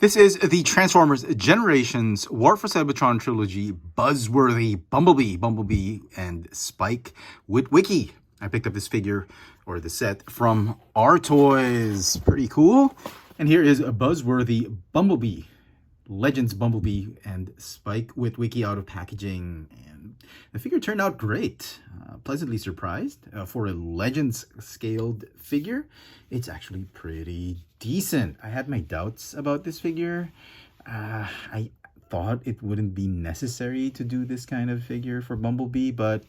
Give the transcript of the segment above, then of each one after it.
This is the Transformers Generations War for Cybertron trilogy, Buzzworthy, Bumblebee, and Spike Witwicky. I picked up this figure, or the set, from Our Toys. Pretty cool. And here is a Buzzworthy Bumblebee. Legends Bumblebee and Spike Witwicky out of packaging. And the figure turned out great. Pleasantly surprised. For a Legends scaled figure, it's actually pretty decent. I had my doubts about this figure. I thought it wouldn't be necessary to do this kind of figure for Bumblebee, but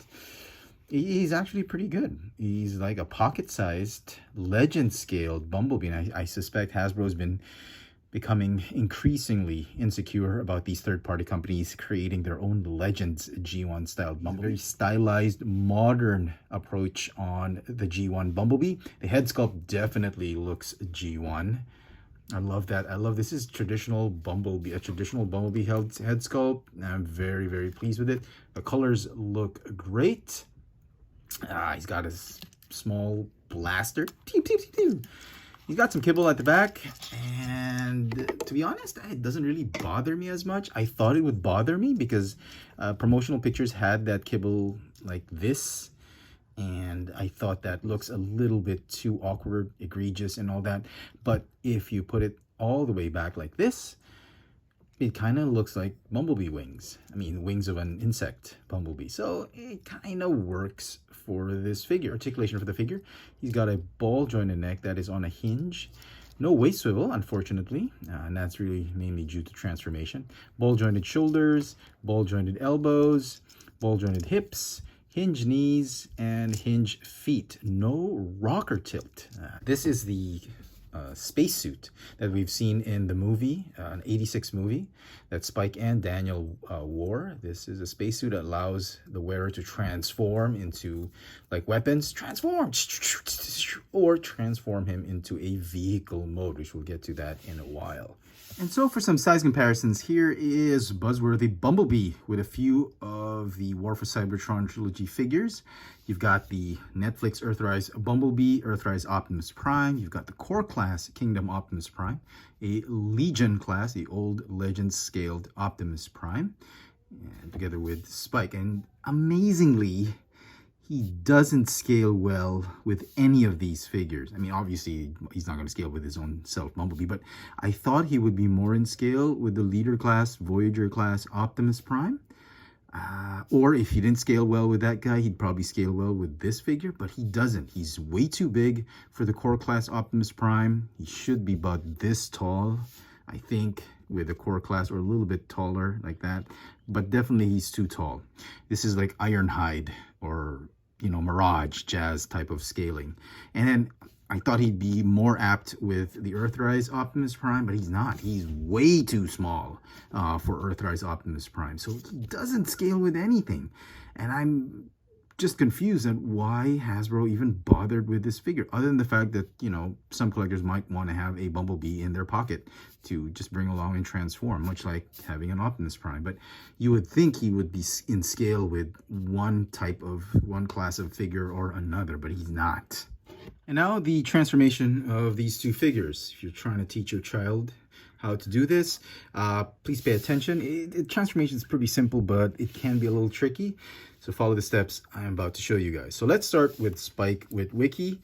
he's actually pretty good. He's like a pocket-sized, legend-scaled Bumblebee, and I suspect Hasbro's been becoming increasingly insecure about these third-party companies creating their own Legends G1 style Bumblebee. Very stylized, modern approach on the G1 Bumblebee. The head sculpt definitely looks G1. I love that. This is traditional Bumblebee, a traditional Bumblebee head sculpt. I'm very, very pleased with it. The colors look great. He's got a small blaster. He's got some kibble at the back, and to be honest, it doesn't really bother me as much. I thought it would bother me because promotional pictures had that kibble like this, and I thought that looks a little bit too awkward, egregious, and all that. But if you put it all the way back like this, it kind of looks like Bumblebee wings. I mean, wings of an insect Bumblebee. So it kind of works for this figure. Articulation for the figure. He's got a ball jointed neck that is on a hinge. No waist swivel, unfortunately. And that's really mainly due to transformation. Ball jointed shoulders, ball jointed elbows, ball jointed hips, hinge knees, and hinge feet. No rocker tilt. This is the spacesuit that we've seen in the movie, an 86 movie that Spike and Daniel wore. This is a spacesuit that allows the wearer to transform into like weapons, or transform him into a vehicle mode, which we'll get to that in a while. And so for some size comparisons, here is Buzzworthy Bumblebee with a few of the War for Cybertron trilogy figures. You've got the Netflix Earthrise Bumblebee, Earthrise Optimus Prime. You've got the Core Class Kingdom Optimus Prime, a Legion Class, the old Legends scaled Optimus Prime, and together with Spike. And amazingly, he doesn't scale well with any of these figures. I mean, obviously, he's not going to scale with his own self, Bumblebee, but I thought he would be more in scale with the Leader Class, Voyager Class Optimus Prime. Or if he didn't scale well with that guy, he'd probably scale well with this figure, but he doesn't. He's way too big for the Core Class Optimus Prime. He should be about this tall, I think, with the Core Class, or a little bit taller like that, but definitely he's too tall. This is like Ironhide or, you know, Mirage Jazz type of scaling. And then I thought he'd be more apt with the Earthrise Optimus Prime, but he's not. He's way too small for Earthrise Optimus Prime. So he doesn't scale with anything. And I'm just confused at why Hasbro even bothered with this figure, other than the fact that, you know, some collectors might want to have a Bumblebee in their pocket to just bring along and transform, much like having an Optimus Prime. But you would think he would be in scale with one class of figure or another, but he's not. And now the transformation of these two figures. If you're trying to teach your child how to do this, please pay attention. Transformation is pretty simple, but it can be a little tricky. So follow the steps I'm about to show you guys. So let's start with Spike Witwicky.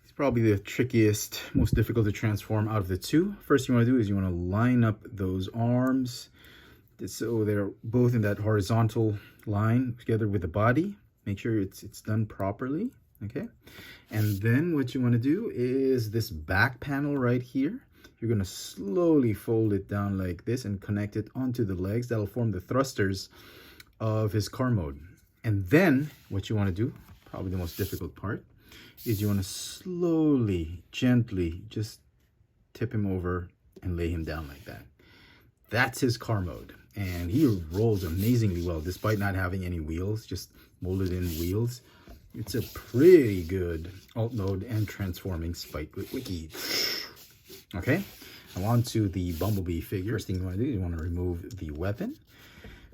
He's probably the trickiest, most difficult to transform out of the two. First you want to do is you want to line up those arms so they're both in that horizontal line together with the body. Make sure it's done properly. Okay, and then what you want to do is this back panel right here. You're going to slowly fold it down like this and connect it onto the legs. That'll form the thrusters of his car mode. And then what you want to do, probably the most difficult part, is you want to slowly, gently just tip him over and lay him down like that. That's his car mode. And he rolls amazingly well, despite not having any wheels, just molded in wheels. It's a pretty good alt mode and transforming Spike Witwicky. Okay, now on to the Bumblebee figure. First thing you want to do is you want to remove the weapon.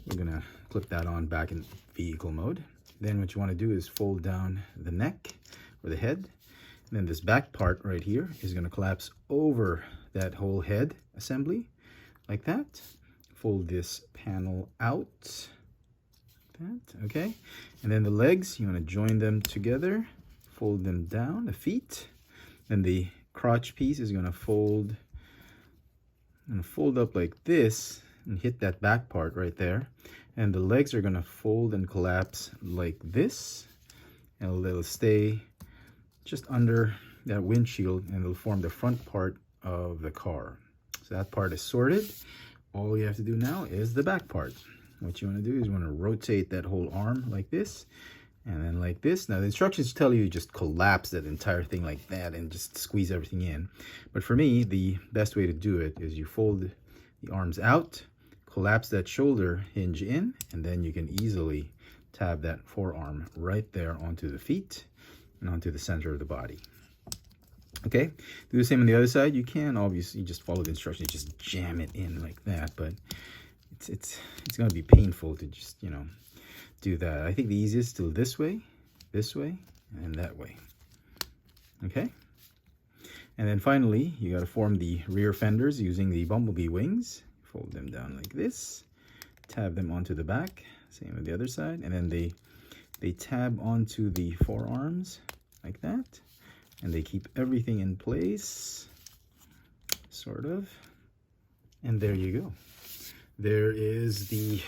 We're going to clip that on back in vehicle mode. Then what you want to do is fold down the neck or the head. And then this back part right here is going to collapse over that whole head assembly. like that. Fold this panel out, like that, okay? And then the legs, you want to join them together, fold them down, the feet. Then the crotch piece is going to fold up like this and hit that back part right there. And the legs are going to fold and collapse like this, and they'll stay just under that windshield, and it'll form the front part of the car. So that part is sorted. All you have to do now is the back part. What you want to do is you want to rotate that whole arm like this, and then like this. Now the instructions tell you just collapse that entire thing like that and just squeeze everything in. But for me, the best way to do it is you fold the arms out, collapse that shoulder hinge in, and then you can easily tab that forearm right there onto the feet and onto the center of the body. Okay, do the same on the other side. You can obviously just follow the instructions, just jam it in like that, but it's going to be painful to just, you know, do that. I think the easiest is to this way, and that way. Okay, and then finally you got to form the rear fenders using the Bumblebee wings. Fold them down like this, tab them onto the back, same with the other side, and then they tab onto the forearms like that, and they keep everything in place, sort of. And there you go. There is the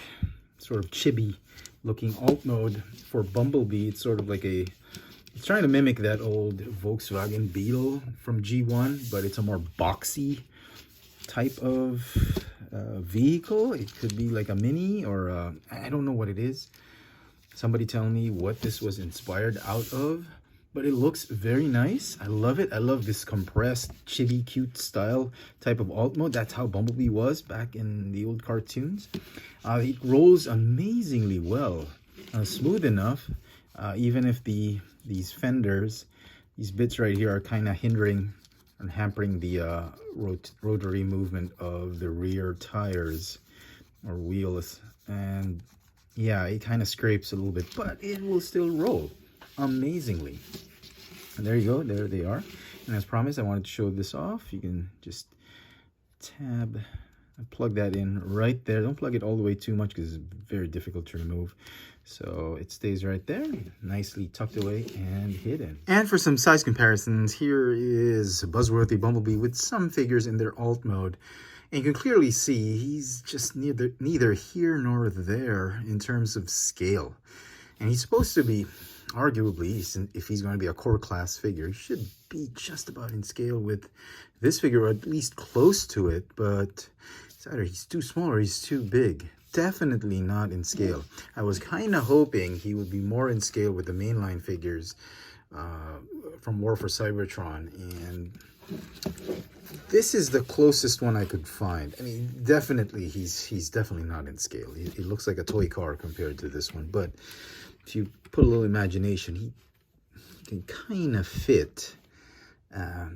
sort of chibi looking alt mode for Bumblebee. It's sort of like it's trying to mimic that old Volkswagen Beetle from G1, but it's a more boxy type of vehicle. It could be like a mini, or I don't know what it is. Somebody tell me what this was inspired out of, but it looks very nice. I love it. I love this compressed, chibi, cute style type of alt mode. That's how Bumblebee was back in the old cartoons. It rolls amazingly well, smooth enough, even if these fenders, these bits right here are kind of hindering and hampering the rotary movement of the rear tires or wheels. And yeah, it kind of scrapes a little bit, but it will still roll amazingly. And there you go, there they are. And as promised, I wanted to show this off. You can just tab and plug that in right there. Don't plug it all the way too much because it's very difficult to remove. So it stays right there, nicely tucked away and hidden. And for some size comparisons, here is Buzzworthy Bumblebee with some figures in their alt mode. And you can clearly see he's just neither here nor there in terms of scale. And he's supposed to be, arguably, if he's going to be a core class figure, he should be just about in scale with this figure, or at least close to it. But it's either he's too small or he's too big. Definitely not in scale. I was kind of hoping he would be more in scale with the mainline figures from War for Cybertron, and this is the closest one I could find. I mean, definitely he's definitely not in scale. He looks like a toy car compared to this one, but if you put a little imagination, he can kind of fit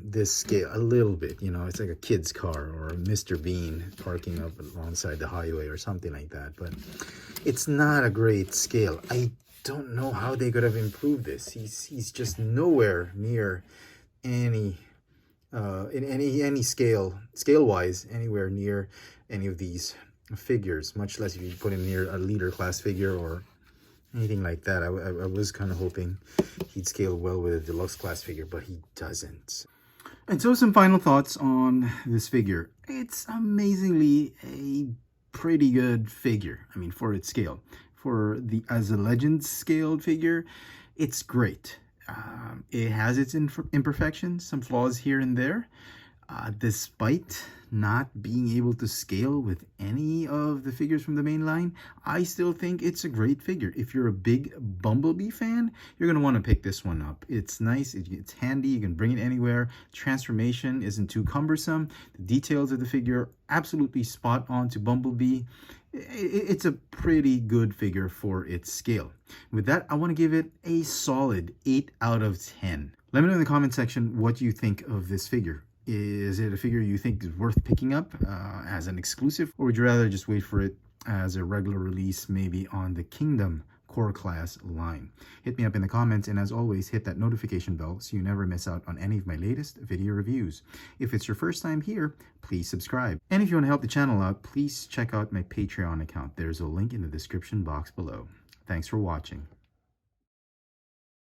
this scale a little bit. You know, it's like a kid's car or a Mr. Bean parking up alongside the highway or something like that, but it's not a great scale. I don't know how they could have improved this. He's just nowhere near any in any scale-wise, anywhere near any of these figures, much less if you put him near a leader class figure or anything like that. I was kind of hoping he'd scale well with a deluxe class figure, but he doesn't. And so some final thoughts on this figure. It's amazingly a pretty good figure. I mean, for its scale. As a Legends scaled figure, it's great. It has its imperfections, some flaws here and there. Despite not being able to scale with any of the figures from the main line, I still think it's a great figure. If you're a big Bumblebee fan, you're going to want to pick this one up. It's nice, it's handy, you can bring it anywhere. Transformation isn't too cumbersome. The details of the figure absolutely spot on to Bumblebee. It's a pretty good figure for its scale. With that, I want to give it a solid 8 out of 10. Let me know in the comment section what you think of this figure. Is it a figure you think is worth picking up as an exclusive, or would you rather just wait for it as a regular release, maybe on the Kingdom core class line. Hit me up in the comments, and as always, hit that notification bell so you never miss out on any of my latest video reviews. If it's your first time here, please subscribe. And if you want to help the channel out, please check out my Patreon account. There's a link in the description box below. Thanks for watching.